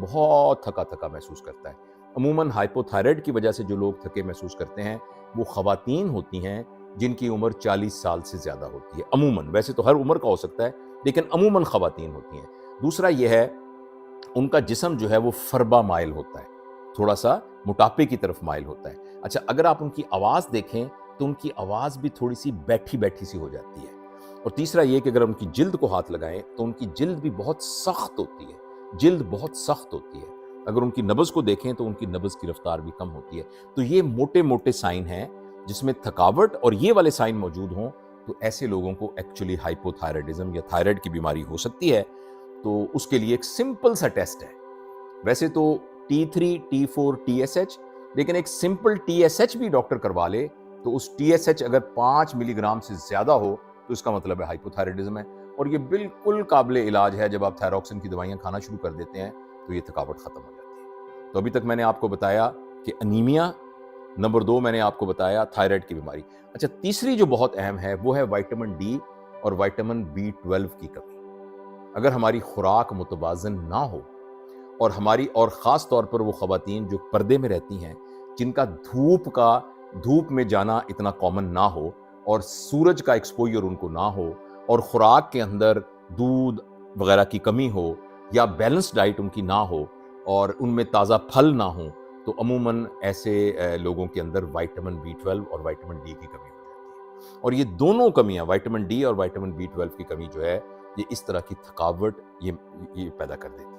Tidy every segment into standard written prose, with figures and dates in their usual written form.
بہت تھکا تھکا محسوس کرتا ہے. عموماً ہائپوتھائرائڈ کی وجہ سے جو لوگ تھکے محسوس کرتے ہیں وہ خواتین ہوتی ہیں جن کی عمر 40 سال سے زیادہ ہوتی ہے. عموماً، ویسے تو ہر عمر کا ہو سکتا ہے لیکن عموماً خواتین ہوتی ہیں. دوسرا یہ ہے ان کا جسم جو ہے وہ فربا مائل ہوتا ہے، تھوڑا سا موٹاپے کی طرف مائل ہوتا ہے. اچھا، اگر آپ ان کی آواز دیکھیں تو ان کی آواز بھی تھوڑی سی بیٹھی بیٹھی سی ہو جاتی ہے. اور تیسرا یہ کہ اگر ان کی جلد کو ہاتھ لگائیں تو ان کی جلد بھی بہت سخت ہوتی ہے، جلد بہت سخت ہوتی ہے. اگر ان کی نبض کو دیکھیں تو ان کی نبض کی رفتار بھی کم ہوتی ہے. تو یہ موٹے موٹے سائن ہیں جس میں تھکاوٹ اور یہ والے سائن موجود ہوں تو ایسے لوگوں کو ایکچولی ہائپوتھائرائڈزم یا تھائرائڈ کی بیماری ہو سکتی ہے. تو اس کے لیے ایک سمپل سا ٹیسٹ ہے، ویسے تو T3 T4 TSH، لیکن ایک سمپل TSH بھی ڈاکٹر کروا لے تو اس TSH اگر 5 ملی گرام سے زیادہ ہو تو اس کا مطلب ہے ہائپوتھائرائڈزم ہے. اور یہ بالکل قابل علاج ہے. جب آپ تھائروکسن کی دوائیاں کھانا شروع کر دیتے ہیں تو یہ تھکاوٹ ختم ہو جاتی ہے. تو ابھی تک میں نے آپ کو بتایا کہ انیمیا، نمبر 2 میں نے آپ کو بتایا تھائرائڈ کی بیماری. اچھا، تیسری جو بہت اہم ہے وہ ہے وائٹامن ڈی اور وائٹامن B12 کی کمی. اگر ہماری خوراک متوازن نہ ہو اور خاص طور پر وہ خواتین جو پردے میں رہتی ہیں جن کا دھوپ میں جانا اتنا کامن نہ ہو اور سورج کا ایکسپوجر ان کو نہ ہو اور خوراک کے اندر دودھ وغیرہ کی کمی ہو یا بیلنس ڈائٹ ان کی نہ ہو اور ان میں تازہ پھل نہ ہوں تو عموماً ایسے لوگوں کے اندر وائٹامن B12 اور وائٹامن ڈی کی کمی ہو جاتی ہے. اور یہ دونوں کمیاں، وائٹامن ڈی اور وائٹامن B12 کی کمی جو ہے، یہ اس طرح کی تھکاوٹ یہ پیدا کر دیتی ہے.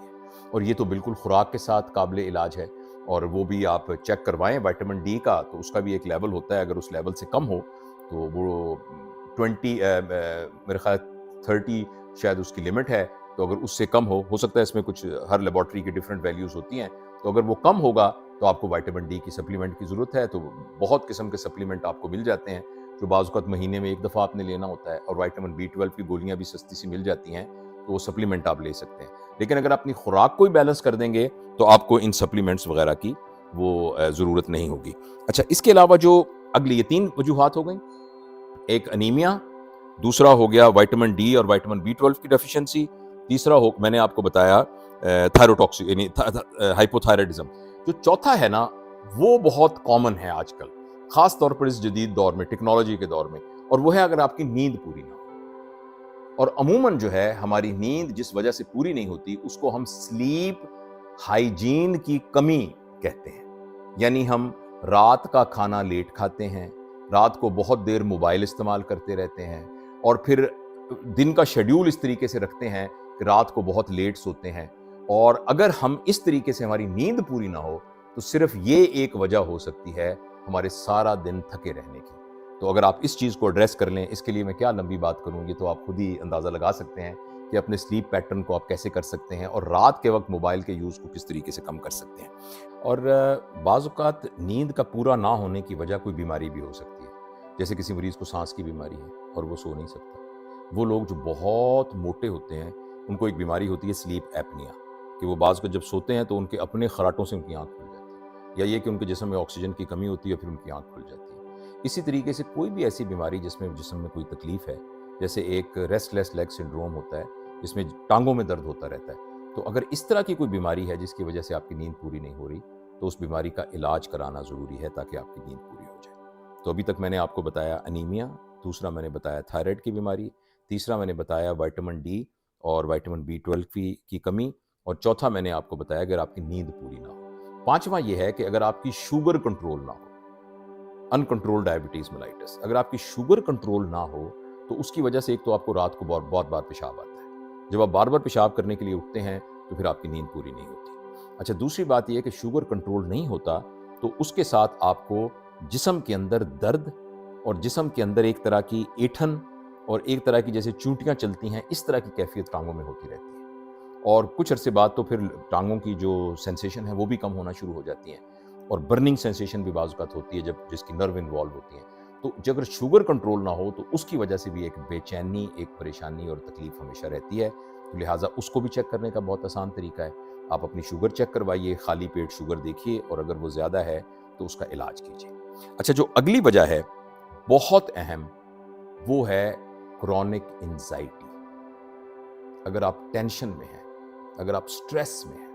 اور یہ تو بالکل خوراک کے ساتھ قابل علاج ہے. اور وہ بھی آپ چیک کروائیں وائٹامن ڈی کا، تو اس کا بھی ایک لیول ہوتا ہے. اگر اس لیول سے کم ہو تو وہ 20 میرے خیال 30 شاید اس کی لمٹ ہے. تو اگر اس سے کم ہو سکتا ہے اس میں کچھ ہر لیبارٹری کی ڈیفرنٹ ویلیوز ہوتی ہیں، تو اگر وہ کم ہوگا تو آپ کو وائٹامن ڈی کی سپلیمنٹ کی ضرورت ہے. تو بہت قسم کے سپلیمنٹ آپ کو مل جاتے ہیں جو بعض اوقات مہینے میں ایک دفعہ آپ نے لینا ہوتا ہے. اور وائٹامن B12 کی گولیاں بھی سستی سی مل جاتی ہیں، تو وہ سپلیمنٹ آپ لے سکتے ہیں. لیکن اگر اپنی خوراک کو ہی بیلنس کر دیں گے تو آپ کو ان سپلیمنٹس وغیرہ کی وہ ضرورت نہیں ہوگی. اچھا، اس کے علاوہ جو اگلی یہ 3 وجوہات ہو گئیں، ایک انیمیا، دوسرا ہو گیا وائٹامن ڈی اور وائٹامن B12 کی ڈیفیشنسی، تیسرا میں نے آپ کو بتایا تھائروٹاکسی یعنی ہائپوتھائرائڈزم. جو چوتھا ہے نا وہ بہت کامن ہے آج کل، خاص طور پر اس جدید دور میں، ٹیکنالوجی کے دور میں، اور وہ ہے اگر آپ کی نیند پوری نہ ہو. اور عموماً جو ہے ہماری نیند جس وجہ سے پوری نہیں ہوتی اس کو ہم سلیپ ہائیجین کی کمی کہتے ہیں. یعنی ہم رات کا کھانا لیٹ کھاتے ہیں، رات کو بہت دیر موبائل استعمال کرتے رہتے ہیں، اور پھر دن کا شیڈیول اس طریقے سے رکھتے ہیں کہ رات کو بہت لیٹ سوتے ہیں. اور اگر ہم اس طریقے سے ہماری نیند پوری نہ ہو تو صرف یہ ایک وجہ ہو سکتی ہے ہمارے سارا دن تھکے رہنے کی. تو اگر آپ اس چیز کو ایڈریس کر لیں، اس کے لیے میں کیا لمبی بات کروں، یہ تو آپ خود ہی اندازہ لگا سکتے ہیں کہ اپنے سلیپ پیٹرن کو آپ کیسے کر سکتے ہیں اور رات کے وقت موبائل کے یوز کو کس طریقے سے کم کر سکتے ہیں. اور بعض اوقات نیند کا پورا نہ ہونے کی وجہ کوئی بیماری بھی ہو سکتی ہے. جیسے کسی مریض کو سانس کی بیماری ہے اور وہ سو نہیں سکتا. وہ لوگ جو بہت موٹے ہوتے ہیں ان کو ایک بیماری ہوتی ہے سلیپ ایپنیا، کہ وہ بعض کو جب سوتے ہیں تو ان کے اپنے خراٹوں سے ان کی آنکھ کھل جاتی ہے، یا یہ کہ ان کے جسم میں آکسیجن کی کمی ہوتی ہے پھر ان کی آنکھ کھل جاتی ہے. اسی طریقے سے کوئی بھی ایسی بیماری جس میں جسم میں کوئی تکلیف ہے، جیسے ایک ریسٹ لیس لیگ سنڈروم ہوتا ہے جس میں ٹانگوں میں درد ہوتا رہتا ہے، تو اگر اس طرح کی کوئی بیماری ہے جس کی وجہ سے آپ کی نیند پوری نہیں ہو رہی تو اس بیماری کا علاج کرانا ضروری ہے تاکہ آپ کی نیند پوری ہو جائے. تو ابھی تک میں نے آپ کو بتایا انیمیا، دوسرا میں نے بتایا تھائرائڈ کی بیماری، تیسرا میں نے بتایا وائٹامن ڈی اور وائٹامن B12 کی کمی، اور چوتھا میں نے آپ کو بتایا اگر آپ کی نیند پوری نہ ہو. پانچواں یہ ہے کہ اگر آپ کی شوگر کنٹرول نہ ہو، ان کنٹرول ڈائبٹیز ملائٹس، اگر آپ کی شوگر کنٹرول نہ ہو تو اس کی وجہ سے ایک تو آپ کو رات کو بہت بار پیشاب آتا ہے. جب آپ بار بار پیشاب کرنے کے لیے اٹھتے ہیں تو پھر آپ کی نیند پوری نہیں ہوتی. اچھا، دوسری بات یہ ہے کہ شوگر کنٹرول نہیں ہوتا تو اس کے ساتھ آپ کو جسم کے اندر درد اور جسم کے اندر ایک طرح کی ایٹھن اور ایک طرح کی جیسے چونٹیاں چلتی ہیں اس طرح کی کیفیت ٹانگوں میں ہوتی رہتی ہے. اور کچھ عرصے بعد تو پھر ٹانگوں کی جو سینسیشن ہے وہ بھی کم ہونا شروع ہو جاتی ہیں، اور برننگ سینسیشن بھی بعض اوقات ہوتی ہے جس کی نرو انوالو ہوتی ہیں. تو اگر شوگر کنٹرول نہ ہو تو اس کی وجہ سے بھی ایک بے چینی، ایک پریشانی اور تکلیف ہمیشہ رہتی ہے. تو لہٰذا اس کو بھی چیک کرنے کا بہت آسان طریقہ ہے، آپ اپنی شوگر چیک کروائیے، خالی پیٹ شوگر دیکھیے، اور اگر وہ زیادہ ہے تو اس کا علاج کیجیے. اچھا، جو اگلی وجہ ہے بہت اہم، وہ ہے کرونک انزائٹی. اگر آپ ٹینشن میں ہیں، اگر آپ سٹریس میں ہیں،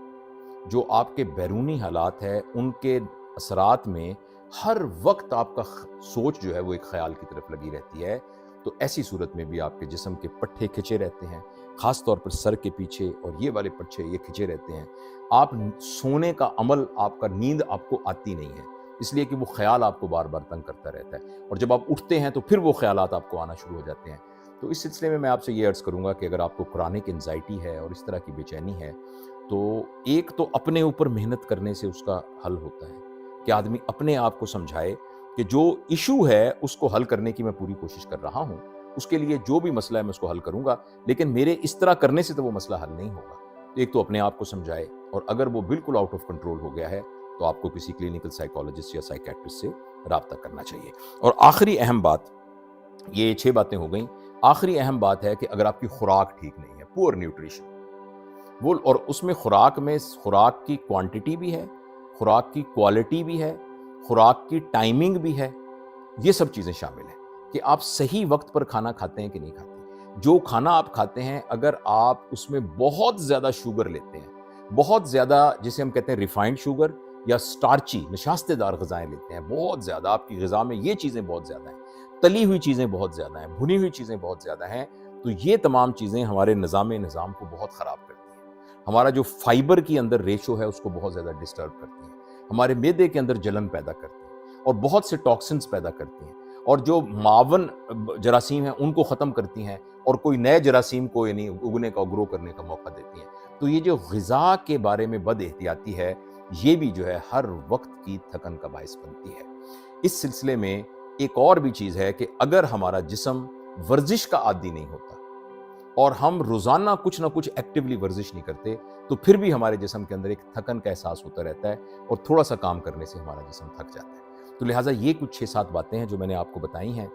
جو آپ کے بیرونی حالات ہے ان کے اثرات میں ہر وقت آپ کا سوچ جو ہے وہ ایک خیال کی طرف لگی رہتی ہے، تو ایسی صورت میں بھی آپ کے جسم کے پٹھے کھچے رہتے ہیں، خاص طور پر سر کے پیچھے، اور یہ والے پٹھے یہ کھچے رہتے ہیں۔ آپ سونے کا عمل، آپ کا نیند آپ کو آتی نہیں ہے، اس لیے کہ وہ خیال آپ کو بار بار تنگ کرتا رہتا ہے، اور جب آپ اٹھتے ہیں تو پھر وہ خیالات آپ کو آنا شروع ہو جاتے ہیں۔ تو اس سلسلے میں آپ سے یہ عرض کروں گا کہ اگر آپ کو کرونک انزائٹی ہے اور اس طرح کی بے چینی ہے، تو ایک تو اپنے اوپر محنت کرنے سے اس کا حل ہوتا ہے کہ آدمی اپنے آپ کو سمجھائے کہ جو ایشو ہے اس کو حل کرنے کی میں پوری کوشش کر رہا ہوں، اس کے لیے جو بھی مسئلہ ہے میں اس کو حل کروں گا، لیکن میرے اس طرح کرنے سے تو وہ مسئلہ حل نہیں ہوگا۔ ایک تو اپنے آپ کو سمجھائے، اور اگر وہ بالکل آؤٹ آف کنٹرول ہو گیا ہے تو آپ کو کسی کلینکل سائیکالوجسٹ یا سائیکیٹرسٹ سے رابطہ کرنا چاہیے۔ اور آخری اہم بات، یہ 6 باتیں ہو گئیں، آخری اہم بات ہے کہ اگر آپ کی خوراک ٹھیک نہیں ہے، پور نیوٹریشن، وہ اور اس میں خوراک کی کوانٹٹی بھی ہے، خوراک کی کوالٹی بھی ہے، خوراک کی ٹائمنگ بھی ہے، یہ سب چیزیں شامل ہیں کہ آپ صحیح وقت پر کھانا کھاتے ہیں کہ نہیں کھاتے۔ جو کھانا آپ کھاتے ہیں اگر آپ اس میں بہت زیادہ شوگر لیتے ہیں، بہت زیادہ جسے ہم کہتے ہیں ریفائنڈ شوگر یا سٹارچی نشاستہ دار غذائیں لیتے ہیں، بہت زیادہ آپ کی غذا میں یہ چیزیں بہت زیادہ ہیں، تلی ہوئی چیزیں بہت زیادہ ہیں، بھنی ہوئی چیزیں بہت زیادہ ہیں، تو یہ تمام چیزیں ہمارے نظام کو بہت خراب کرتی ہیں۔ ہمارا جو فائبر کی اندر ریشو ہے اس کو بہت زیادہ ڈسٹرب کرتی ہیں، ہمارے معدے کے اندر جلن پیدا کرتی ہیں، اور بہت سے ٹاکسنز پیدا کرتی ہیں، اور جو معاون جراثیم ہیں ان کو ختم کرتی ہیں، اور کوئی نئے جراثیم کو یعنی اگنے کا، گرو کرنے کا موقع دیتی ہیں۔ تو یہ جو غذا کے بارے میں بد احتیاطی ہے، یہ بھی جو ہے ہر وقت کی تھکن کا باعث بنتی ہے۔ اس سلسلے میں ایک اور بھی چیز ہے کہ اگر ہمارا جسم ورزش کا عادی نہیں ہوتا اور ہم روزانہ کچھ نہ کچھ ایکٹیولی ورزش نہیں کرتے، تو پھر بھی ہمارے جسم کے اندر ایک تھکن کا احساس ہوتا رہتا ہے، اور تھوڑا سا کام کرنے سے ہمارا جسم تھک جاتا ہے۔ تو لہٰذا یہ کچھ 6-7 باتیں ہیں جو میں نے آپ کو بتائی ہیں،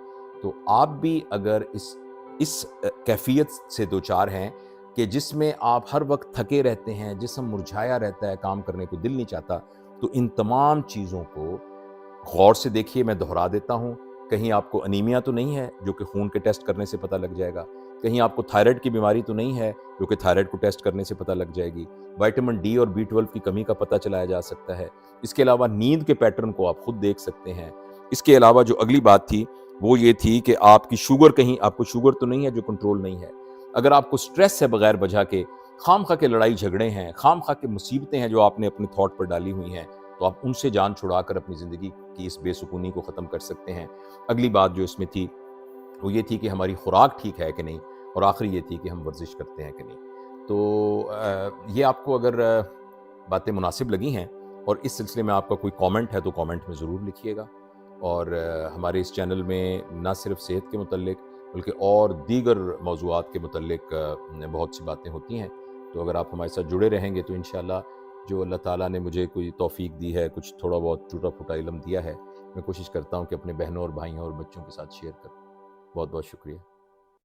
تو آپ بھی اگر اس کیفیت سے دوچار ہیں کہ جس میں آپ ہر وقت تھکے رہتے ہیں، جسم مرجھایا رہتا ہے، کام کرنے کو دل نہیں چاہتا، تو ان تمام چیزوں کو غور سے دیکھیے۔ میں دہرا دیتا ہوں، کہیں آپ کو انیمیا تو نہیں ہے جو کہ خون کے ٹیسٹ کرنے سے پتہ لگ جائے گا، کہیں آپ کو تھائرائڈ کی بیماری تو نہیں ہے جو کہ تھائرائڈ کو ٹیسٹ کرنے سے پتہ لگ جائے گی، وائٹامن ڈی اور B12 کی کمی کا پتہ چلایا جا سکتا ہے۔ اس کے علاوہ نیند کے پیٹرن کو آپ خود دیکھ سکتے ہیں۔ اس کے علاوہ جو اگلی بات تھی وہ یہ تھی کہ آپ کی شوگر، کہیں آپ کو شوگر تو نہیں ہے جو کنٹرول نہیں ہے۔ اگر آپ کو سٹریس ہے بغیر وجہ کے، خام خواہ کے لڑائی جھگڑے ہیں، خام خواہ کے مصیبتیں ہیں جو آپ نے اپنے تھاٹ پر ڈالی ہوئی ہیں، تو آپ ان سے جان چھڑا کر اپنی زندگی کی اس بے سکونی کو ختم کر سکتے ہیں۔ اگلی بات جو اس میں تھی وہ یہ تھی کہ ہماری خوراک ٹھیک ہے کہ نہیں، اور آخری یہ تھی کہ ہم ورزش کرتے ہیں کہ نہیں۔ تو یہ آپ کو اگر باتیں مناسب لگی ہیں اور اس سلسلے میں آپ کا کوئی کامنٹ ہے تو کامنٹ میں ضرور لکھیے گا، اور ہمارے اس چینل میں نہ صرف صحت کے متعلق بلکہ اور دیگر موضوعات کے متعلق بہت سی باتیں ہوتی ہیں، تو اگر آپ ہمارے ساتھ جڑے رہیں گے تو انشاءاللہ جو اللہ تعالیٰ نے مجھے کوئی توفیق دی ہے، کچھ تھوڑا بہت ٹوٹا پھوٹا علم دیا ہے، میں کوشش کرتا ہوں کہ اپنے بہنوں اور بھائیوں اور بچوں کے ساتھ شیئر کروں۔ بہت بہت شکریہ۔